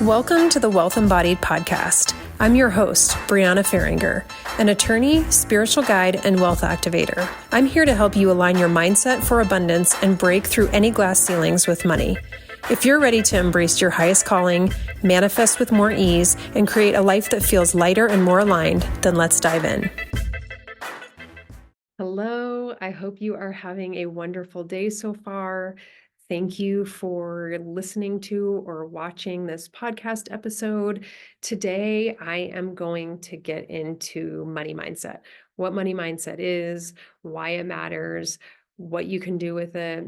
Welcome to the Wealth Embodied podcast. I'm your host, Brianna Faringer, an attorney, spiritual guide, and wealth activator. I'm here to help you align your mindset for abundance and break through any glass ceilings with money. If you're ready to embrace your highest calling, manifest with more ease, and create a life that feels lighter and more aligned, then let's dive in. Hello, I hope you are having a wonderful day so far. Thank you for listening to or watching this podcast episode. Today, I am going to get into money mindset, what money mindset is, why it matters, what you can do with it,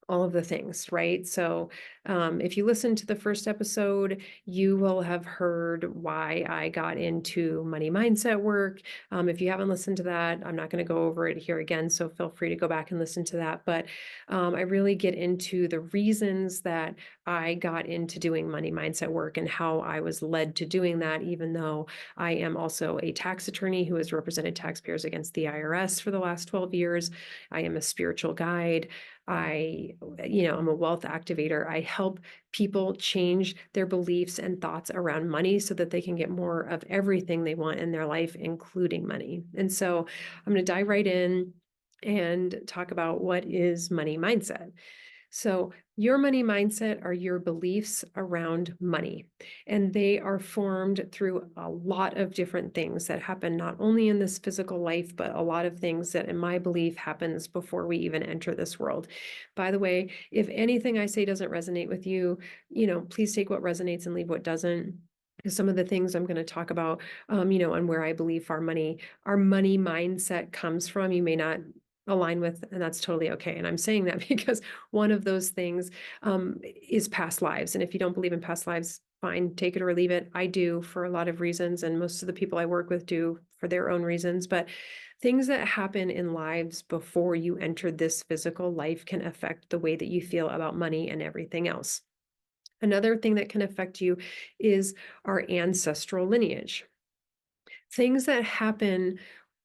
all of the things, right? So if you listen to the first episode, you will have heard why I got into money mindset work. If you haven't listened to that, I'm not going to go over it here again, so feel free to go back and listen to that. But I really get into the reasons that I got into doing money mindset work and how I was led to doing that, even though I am also a tax attorney who has represented taxpayers against the IRS for the last 12 years. I am a spiritual guide. I'm a wealth activator. I help people change their beliefs and thoughts around money so that they can get more of everything they want in their life, including money. And so I'm going to dive right in and talk about what is money mindset. So your money mindset are your beliefs around money, and they are formed through a lot of different things that happen not only in this physical life, but a lot of things that, in my belief, happens before we even enter this world. By the way, if anything I say doesn't resonate with you, please take what resonates and leave what doesn't. Because some of the things I'm going to talk about, and where I believe our money mindset comes from, you may not align with, and that's totally okay. And I'm saying that because one of those things is past lives. And if you don't believe in past lives, fine, take it or leave it. I do for a lot of reasons, and most of the people I work with do for their own reasons. But things that happen in lives before you enter this physical life can affect the way that you feel about money and everything else. Another thing that can affect you is our ancestral lineage. Things that happen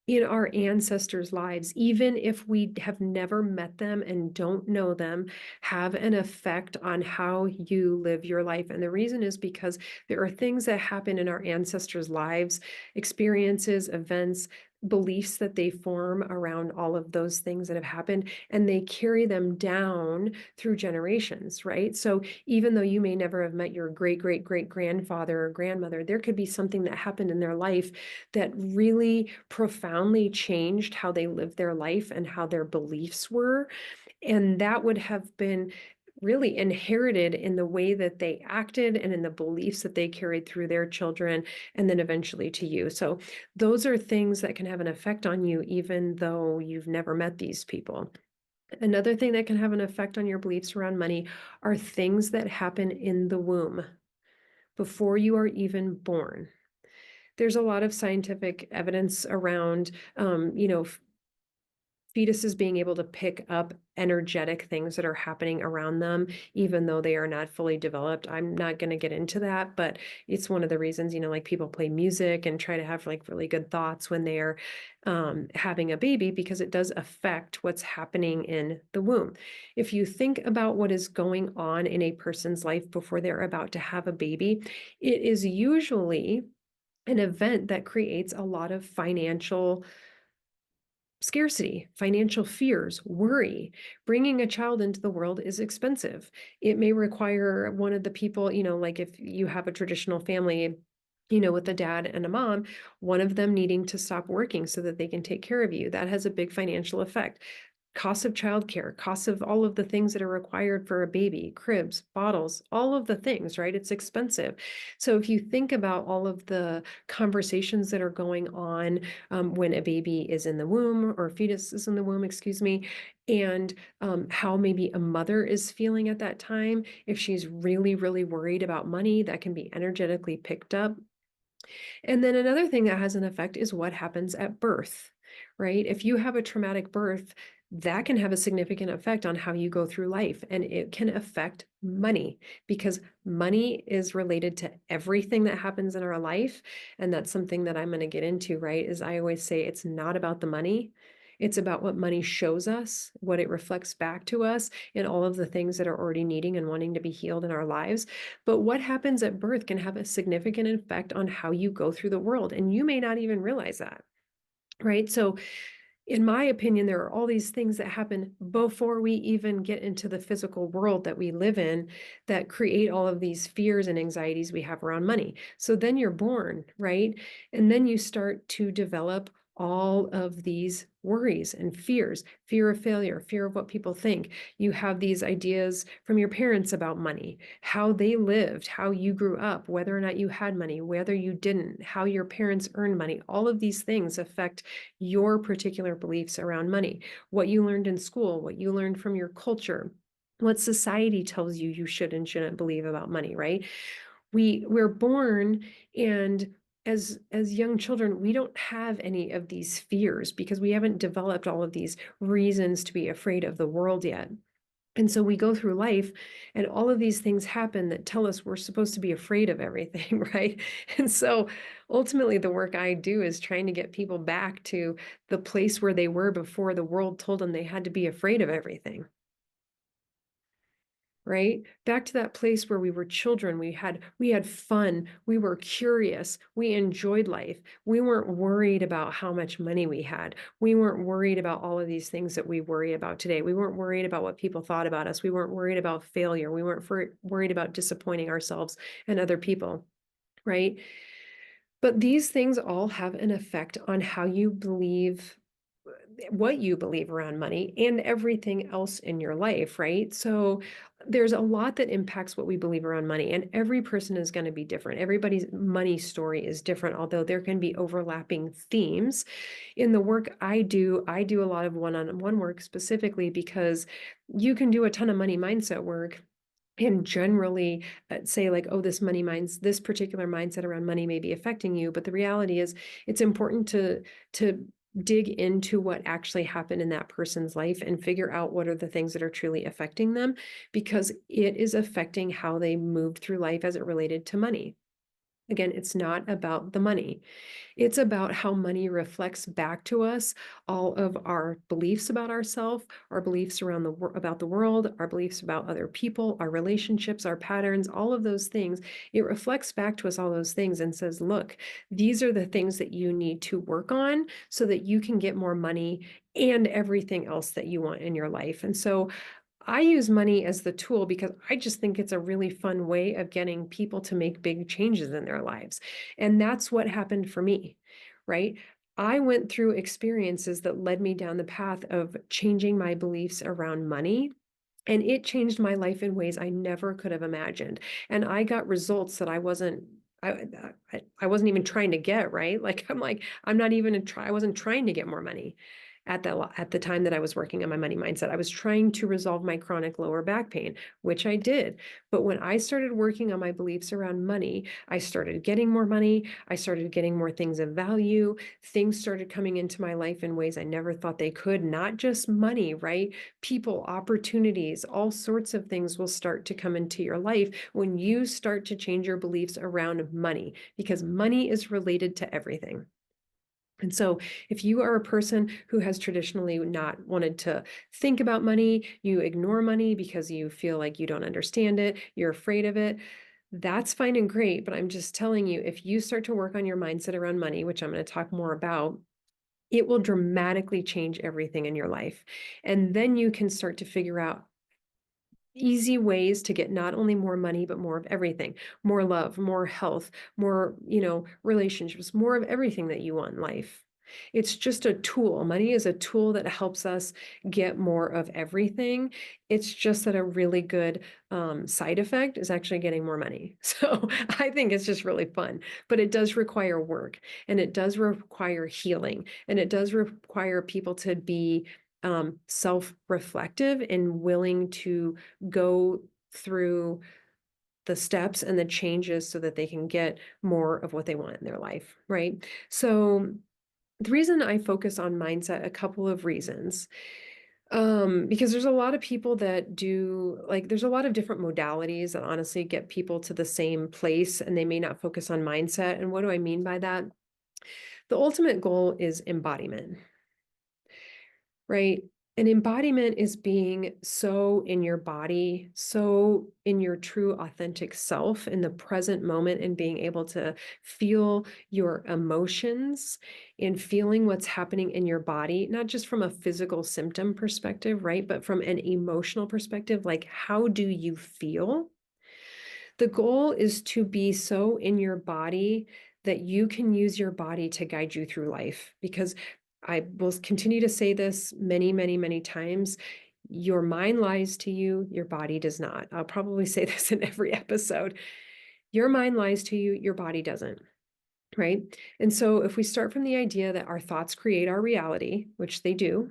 in our ancestors' lives, even if we have never met them and don't know them, have an effect on how you live your life. And the reason is because there are things that happen in our ancestors' lives, experiences, events, beliefs that they form around all of those things that have happened, and they carry them down through generations, right? So even though you may never have met your great, great, great grandfather or grandmother, there could be something that happened in their life that really profoundly changed how they lived their life and how their beliefs were. And that would have been really inherited in the way that they acted and in the beliefs that they carried through their children and then eventually to you. So those are things that can have an effect on you, even though you've never met these people. Another thing that can have an effect on your beliefs around money are things that happen in the womb before you are even born. There's a lot of scientific evidence around, fetuses being able to pick up energetic things that are happening around them, even though they are not fully developed. I'm not going to get into that, but it's one of the reasons, like people play music and try to have like really good thoughts when they're having a baby, because it does affect what's happening in the womb. If you think about what is going on in a person's life before they're about to have a baby, it is usually an event that creates a lot of financial scarcity, financial fears, worry. Bringing a child into the world is expensive. It may require one of the people, like if you have a traditional family, with a dad and a mom, one of them needing to stop working so that they can take care of you. That has a big financial effect. Costs of childcare, costs of all of the things that are required for a baby, cribs, bottles, all of the things, right? It's expensive. So if you think about all of the conversations that are going on when a baby is in the womb, or a fetus is in the womb, excuse me, and how maybe a mother is feeling at that time, if she's really, really worried about money, that can be energetically picked up. And then another thing that has an effect is what happens at birth, right? If you have a traumatic birth, that can have a significant effect on how you go through life, and it can affect money, because money is related to everything that happens in our life. And that's something that I'm going to get into, right? Is I always say it's not about the money. It's about what money shows us, what it reflects back to us, and all of the things that are already needing and wanting to be healed in our lives. But what happens at birth can have a significant effect on how you go through the world, and you may not even realize that. Right. So in my opinion, there are all these things that happen before we even get into the physical world that we live in that create all of these fears and anxieties we have around money. So then you're born, right? And then you start to develop all of these worries and fears, fear of failure, fear of what people think. You have these ideas from your parents about money, how they lived, how you grew up, whether or not you had money, whether you didn't, how your parents earned money. All of these things affect your particular beliefs around money, what you learned in school, what you learned from your culture, what society tells you you should and shouldn't believe about money, right? We're born, and as young children, we don't have any of these fears because we haven't developed all of these reasons to be afraid of the world yet. And so we go through life and all of these things happen that tell us we're supposed to be afraid of everything, right? And so ultimately, the work I do is trying to get people back to the place where they were before the world told them they had to be afraid of everything, right? Back to that place where we were children, we had fun, we were curious, we enjoyed life. We weren't worried about how much money we had. We weren't worried about all of these things that we worry about today. We weren't worried about what people thought about us. We weren't worried about failure. We weren't worried about disappointing ourselves and other people, right? But these things all have an effect on how you believe, what you believe around money and everything else in your life, right? So there's a lot that impacts what we believe around money, and every person is going to be different. Everybody's money story is different, although there can be overlapping themes. In the work I do a lot of one-on-one work specifically because you can do a ton of money mindset work and generally say like, oh, this particular mindset around money may be affecting you. But the reality is it's important to dig into what actually happened in that person's life and figure out what are the things that are truly affecting them, because it is affecting how they moved through life as it related to money. Again, it's not about the money. It's about how money reflects back to us all of our beliefs about ourselves, our beliefs around about the world, our beliefs about other people, our relationships, our patterns, all of those things. It reflects back to us all those things and says, look, these are the things that you need to work on so that you can get more money and everything else that you want in your life. And so I use money as the tool because I just think it's a really fun way of getting people to make big changes in their lives. And that's what happened for me, right? I went through experiences that led me down the path of changing my beliefs around money. And it changed my life in ways I never could have imagined. And I got results that I wasn't even trying to get, right? I'm not even I wasn't trying to get more money at the time that I was working on my money mindset. I was trying to resolve my chronic lower back pain, which I did. But when I started working on my beliefs around money, I started getting more money. I started getting more things of value. Things started coming into my life in ways I never thought they could, not just money, right? People, opportunities, all sorts of things will start to come into your life when you start to change your beliefs around money, because money is related to everything. And so if you are a person who has traditionally not wanted to think about money, you ignore money because you feel like you don't understand it, you're afraid of it, that's fine and great. But I'm just telling you, if you start to work on your mindset around money, which I'm going to talk more about, it will dramatically change everything in your life. And then you can start to figure out easy ways to get not only more money, but more of everything, more love, more health, more, relationships, more of everything that you want in life. It's just a tool. Money is a tool that helps us get more of everything. It's just that a really good side effect is actually getting more money. So I think it's just really fun, but it does require work, and it does require healing, and it does require people to be self-reflective and willing to go through the steps and the changes so that they can get more of what they want in their life, right? So the reason I focus on mindset, a couple of reasons. Because there's a lot of people that there's a lot of different modalities that honestly get people to the same place, and they may not focus on mindset. And what do I mean by that? The ultimate goal is embodiment. right? An embodiment is being so in your body, so in your true authentic self in the present moment, and being able to feel your emotions and feeling what's happening in your body, not just from a physical symptom perspective, right? But from an emotional perspective, like how do you feel? The goal is to be so in your body that you can use your body to guide you through life. Because I will continue to say this many, many, many times. Your mind lies to you, your body does not. I'll probably say this in every episode. Your mind lies to you, your body doesn't. Right. And so if we start from the idea that our thoughts create our reality, which they do,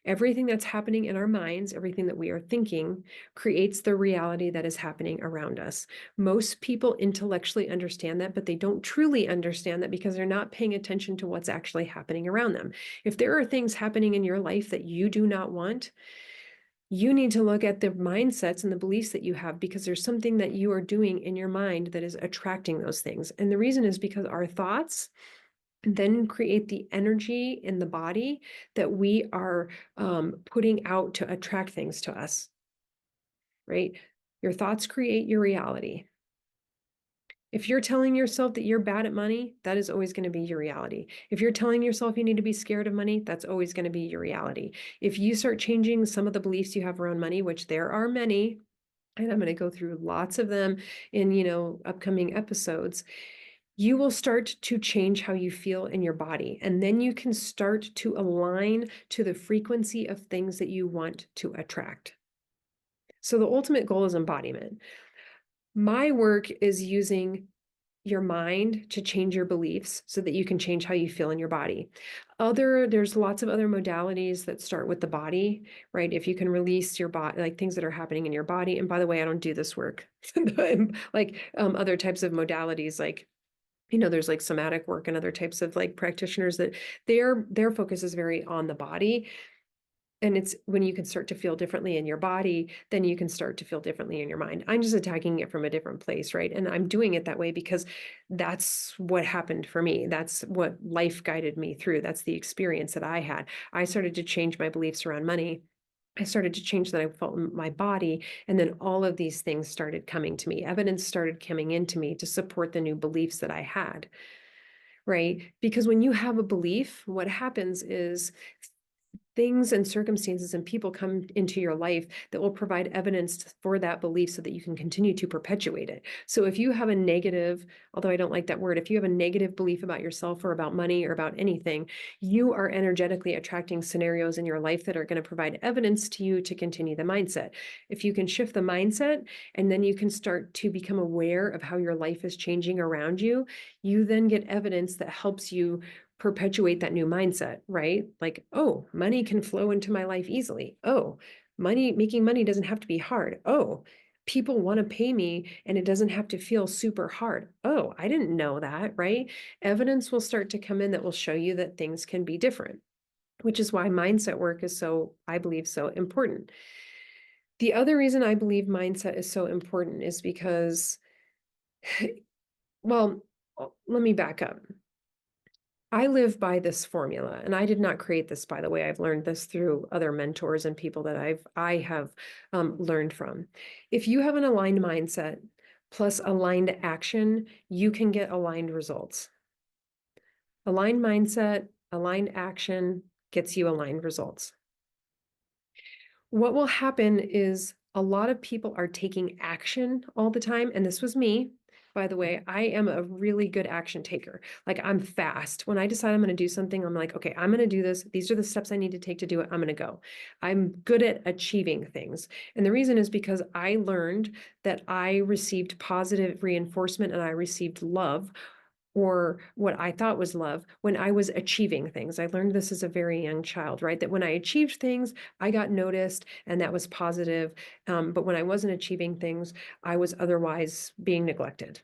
everything that's happening in our minds, everything that we are thinking, creates the reality that is happening around us. Most people intellectually understand that, but they don't truly understand that because they're not paying attention to what's actually happening around them. If there are things happening in your life that you do not want, you need to look at the mindsets and the beliefs that you have, because there's something that you are doing in your mind that is attracting those things. And the reason is because our thoughts then create the energy in the body that we are putting out to attract things to us, right? Your thoughts create your reality. If you're telling yourself that you're bad at money, that is always going to be your reality. If you're telling yourself you need to be scared of money, that's always going to be your reality. If you start changing some of the beliefs you have around money, which there are many, and I'm going to go through lots of them in, upcoming episodes, you will start to change how you feel in your body. And then you can start to align to the frequency of things that you want to attract. So the ultimate goal is embodiment. My work is using your mind to change your beliefs so that you can change how you feel in your body. There's lots of other modalities that start with the body, right? If you can release your body, like things that are happening in your body. And by the way, I don't do this work. Like other types of modalities, like there's like somatic work and other types of like practitioners that their focus is very on the body. And it's when you can start to feel differently in your body, then you can start to feel differently in your mind. I'm just attacking it from a different place, right? And I'm doing it that way because that's what happened for me. That's what life guided me through. That's the experience that I had. I started to change my beliefs around money. I started to change that I felt in my body. And then all of these things started coming to me. Evidence started coming into me to support the new beliefs that I had, right? Because when you have a belief, what happens is things and circumstances and people come into your life that will provide evidence for that belief so that you can continue to perpetuate it. So if you have a negative, although I don't like that word, if you have a negative belief about yourself or about money or about anything, you are energetically attracting scenarios in your life that are going to provide evidence to you to continue the mindset. If you can shift the mindset and then you can start to become aware of how your life is changing around you, you then get evidence that helps you perpetuate that new mindset, right? Like, oh, money can flow into my life easily. Oh, making money doesn't have to be hard. Oh, people want to pay me and it doesn't have to feel super hard. Oh, I didn't know that, right? Evidence will start to come in that will show you that things can be different, which is why mindset work is so, I believe, so important. The other reason I believe mindset is so important is because, well, let me back up. I live by this formula, and I did not create this, by the way. I've learned this through other mentors and people that I have learned from. If you have an aligned mindset plus aligned action, you can get aligned results. Aligned mindset, aligned action gets you aligned results. What will happen is a lot of people are taking action all the time, and this was me. By the way, I am a really good action taker. Like I'm fast. When I decide I'm going to do something, I'm like, okay, I'm going to do this. These are the steps I need to take to do it. I'm going to go. I'm good at achieving things. And the reason is because I learned that I received positive reinforcement and I received love, or what I thought was love, when I was achieving things. I learned this as a very young child, right? That when I achieved things, I got noticed and that was positive. But when I wasn't achieving things, I was otherwise being neglected.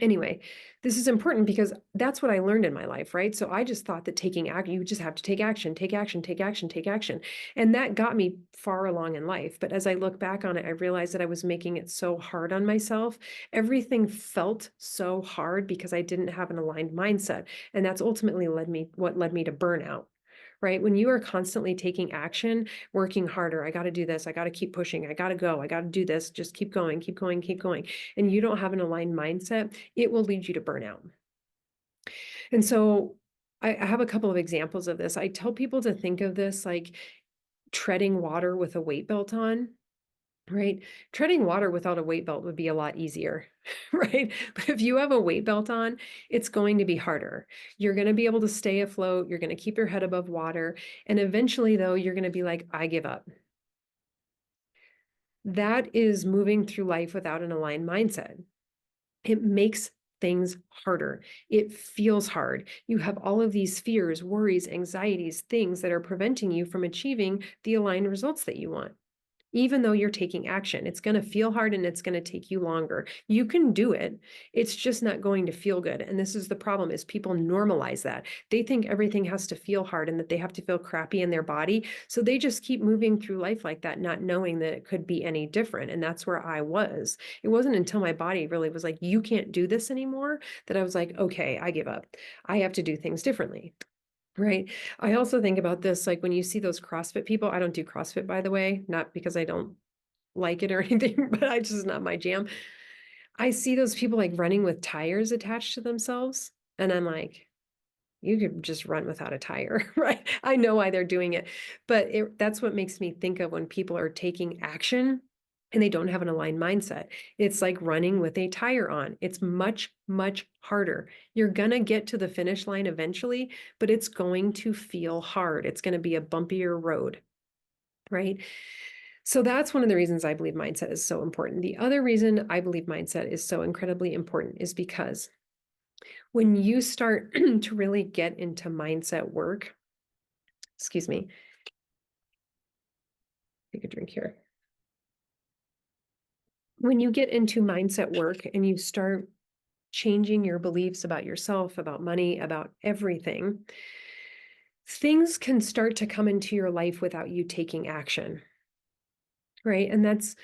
Anyway, this is important because that's what I learned in my life, right? So I just thought that taking action, you just have to take action, take action, take action, take action. And that got me far along in life. But as I look back on it, I realized that I was making it so hard on myself. Everything felt so hard because I didn't have an aligned mindset. And that's ultimately what led me to burnout. right? When you are constantly taking action, working harder, I got to do this, I got to keep pushing, I got to go, I got to do this, just keep going, keep going, keep going, and you don't have an aligned mindset, it will lead you to burnout. And so I have a couple of examples of this. I tell people to think of this like treading water with a weight belt on. Right? Treading water without a weight belt would be a lot easier, right? But if you have a weight belt on, it's going to be harder. You're going to be able to stay afloat. You're going to keep your head above water. And eventually, though, you're going to be like, I give up. That is moving through life without an aligned mindset. It makes things harder. It feels hard. You have all of these fears, worries, anxieties, things that are preventing you from achieving the aligned results that you want. Even though you're taking action, it's going to feel hard and it's going to take you longer. You can do it. It's just not going to feel good. And this is the problem is people normalize that. They think everything has to feel hard and that they have to feel crappy in their body. So they just keep moving through life like that, not knowing that it could be any different. And that's where I was. It wasn't until my body really was like, you can't do this anymore, that I was like, okay, I give up. I have to do things differently. Right. I also think about this, like when you see those CrossFit people, I don't do CrossFit, by the way, not because I don't like it or anything, but I just not my jam. I see those people like running with tires attached to themselves. And I'm like, you could just run without a tire, right? I know why they're doing it, but that's what makes me think of when people are taking action and they don't have an aligned mindset. It's like running with a tire on. It's much, much harder. You're going to get to the finish line eventually, but it's going to feel hard. It's going to be a bumpier road, right? So that's one of the reasons I believe mindset is so important. The other reason I believe mindset is so incredibly important is because when you start to really get into mindset work, excuse me, take a drink here. When you get into mindset work and you start changing your beliefs about yourself, about money, about everything, things can start to come into your life without you taking action, right? And that's,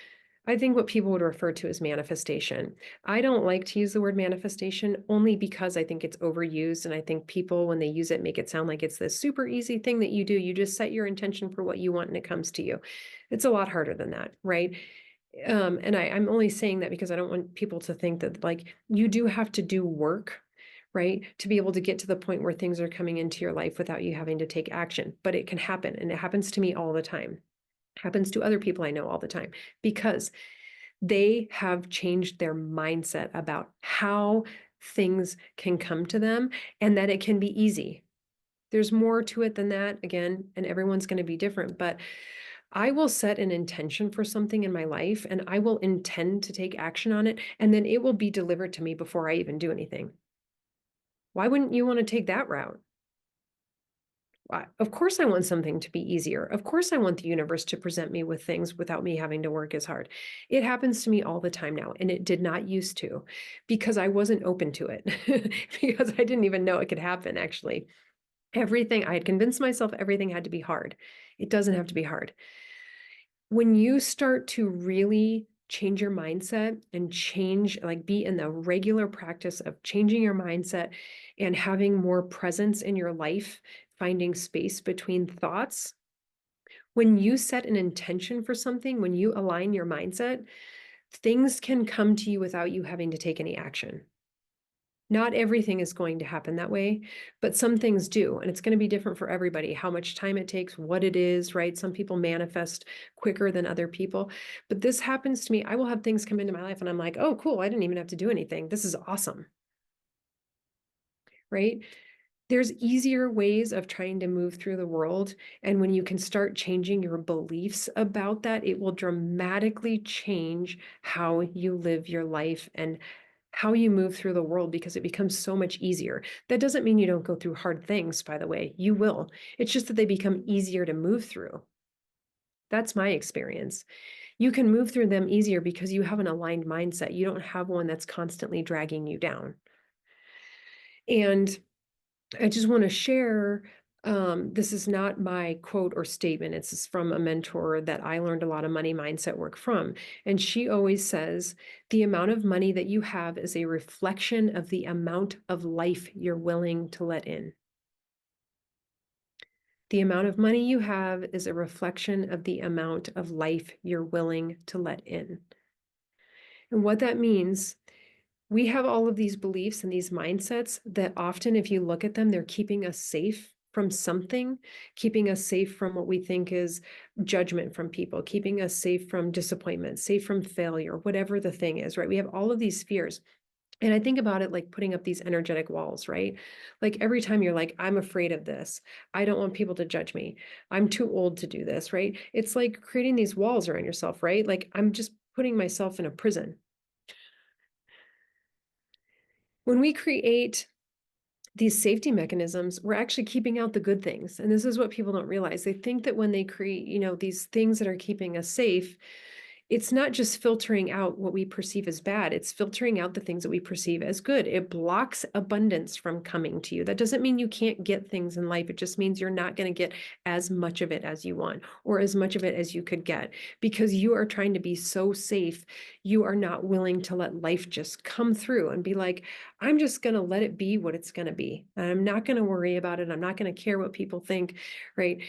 I think, what people would refer to as manifestation. I don't like to use the word manifestation only because I think it's overused. And I think people, when they use it, make it sound like it's this super easy thing that you do. You just set your intention for what you want and it comes to you. It's a lot harder than that, right? And I'm only saying that because I don't want people to think that like you do have to do work, right? To be able to get to the point where things are coming into your life without you having to take action. But it can happen. And it happens to me all the time. Happens to other people I know all the time because they have changed their mindset about how things can come to them and that it can be easy. There's more to it than that, again, and everyone's going to be different, but I will set an intention for something in my life and I will intend to take action on it, and then it will be delivered to me before I even do anything. Why wouldn't you want to take that route? Of course, I want something to be easier. Of course, I want the universe to present me with things without me having to work as hard. It happens to me all the time now, and it did not used to because I wasn't open to it, because I didn't even know it could happen, actually. Everything, I had convinced myself everything had to be hard. It doesn't have to be hard. When you start to really change your mindset and change, like be in the regular practice of changing your mindset and having more presence in your life, finding space between thoughts, when you set an intention for something, when you align your mindset, things can come to you without you having to take any action. Not everything is going to happen that way, but some things do. And it's going to be different for everybody, how much time it takes, what it is, right? Some people manifest quicker than other people. But this happens to me. I will have things come into my life and I'm like, oh, cool. I didn't even have to do anything. This is awesome. Right? There's easier ways of trying to move through the world. And when you can start changing your beliefs about that, it will dramatically change how you live your life and how you move through the world because it becomes so much easier. That doesn't mean you don't go through hard things, by the way. You will. It's just that they become easier to move through. That's my experience. You can move through them easier because you have an aligned mindset. You don't have one that's constantly dragging you down. And I just want to share, this is not my quote or statement. It's from a mentor that I learned a lot of money mindset work from. And she always says, the amount of money that you have is a reflection of the amount of life you're willing to let in. The amount of money you have is a reflection of the amount of life you're willing to let in. And what that means, we have all of these beliefs and these mindsets that often, if you look at them, they're keeping us safe from something, keeping us safe from what we think is judgment from people, keeping us safe from disappointment, safe from failure, whatever the thing is, right? We have all of these fears. And I think about it like putting up these energetic walls, right? Like every time you're like, I'm afraid of this. I don't want people to judge me. I'm too old to do this, right? It's like creating these walls around yourself, right? Like I'm just putting myself in a prison. When we create these safety mechanisms, we're actually keeping out the good things. And this is what people don't realize. They think that when they create, these things that are keeping us safe, it's not just filtering out what we perceive as bad, it's filtering out the things that we perceive as good. It blocks abundance from coming to you. That doesn't mean you can't get things in life. It just means you're not going to get as much of it as you want or as much of it as you could get because you are trying to be so safe. You are not willing to let life just come through and be like, I'm just going to let it be what it's going to be. And I'm not going to worry about it. I'm not going to care what people think, right?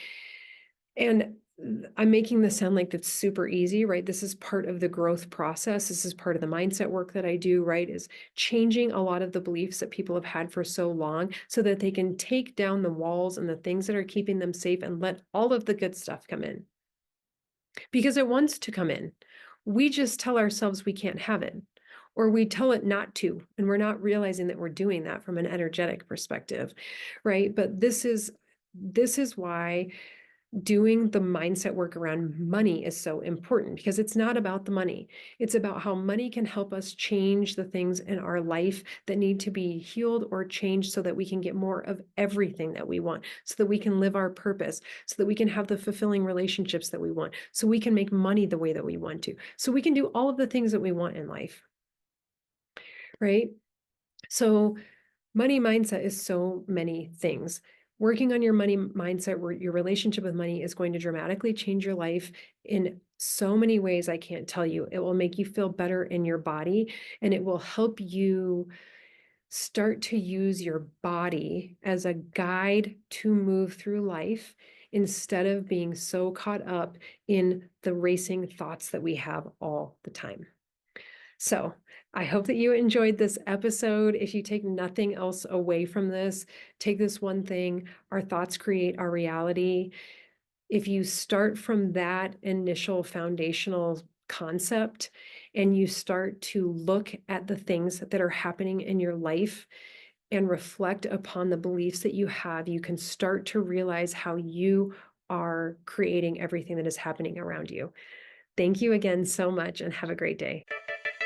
And I'm making this sound like that's super easy, right? This is part of the growth process. This is part of the mindset work that I do, right? Is changing a lot of the beliefs that people have had for so long so that they can take down the walls and the things that are keeping them safe and let all of the good stuff come in. Because it wants to come in. We just tell ourselves we can't have it, or we tell it not to, and we're not realizing that we're doing that from an energetic perspective, right? But this is why doing the mindset work around money is so important because it's not about the money. It's about how money can help us change the things in our life that need to be healed or changed so that we can get more of everything that we want, so that we can live our purpose, so that we can have the fulfilling relationships that we want, so we can make money the way that we want to, so we can do all of the things that we want in life, right? So money mindset is so many things. Working on your money mindset, where your relationship with money is going to dramatically change your life in so many ways I can't tell you. It will make you feel better in your body, and it will help you start to use your body as a guide to move through life instead of being so caught up in the racing thoughts that we have all the time. So I hope that you enjoyed this episode. If you take nothing else away from this, take this one thing: our thoughts create our reality. If you start from that initial foundational concept and you start to look at the things that are happening in your life and reflect upon the beliefs that you have, you can start to realize how you are creating everything that is happening around you. Thank you again so much and have a great day.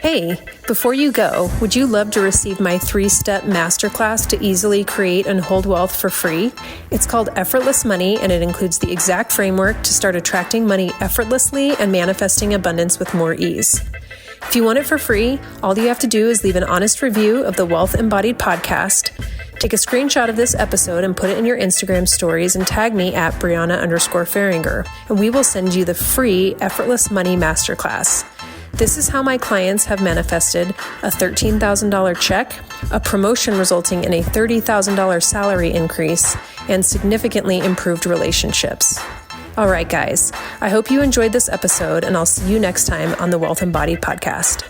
Hey, before you go, would you love to receive my 3-step masterclass to easily create and hold wealth for free? It's called Effortless Money, and it includes the exact framework to start attracting money effortlessly and manifesting abundance with more ease. If you want it for free, all you have to do is leave an honest review of the Wealth Embodied podcast, take a screenshot of this episode and put it in your Instagram stories and tag me at Brianna_Faringer, and we will send you the free Effortless Money Masterclass. This is how my clients have manifested a $13,000 check, a promotion resulting in a $30,000 salary increase, and significantly improved relationships. All right, guys, I hope you enjoyed this episode, and I'll see you next time on the Wealth Embodied podcast.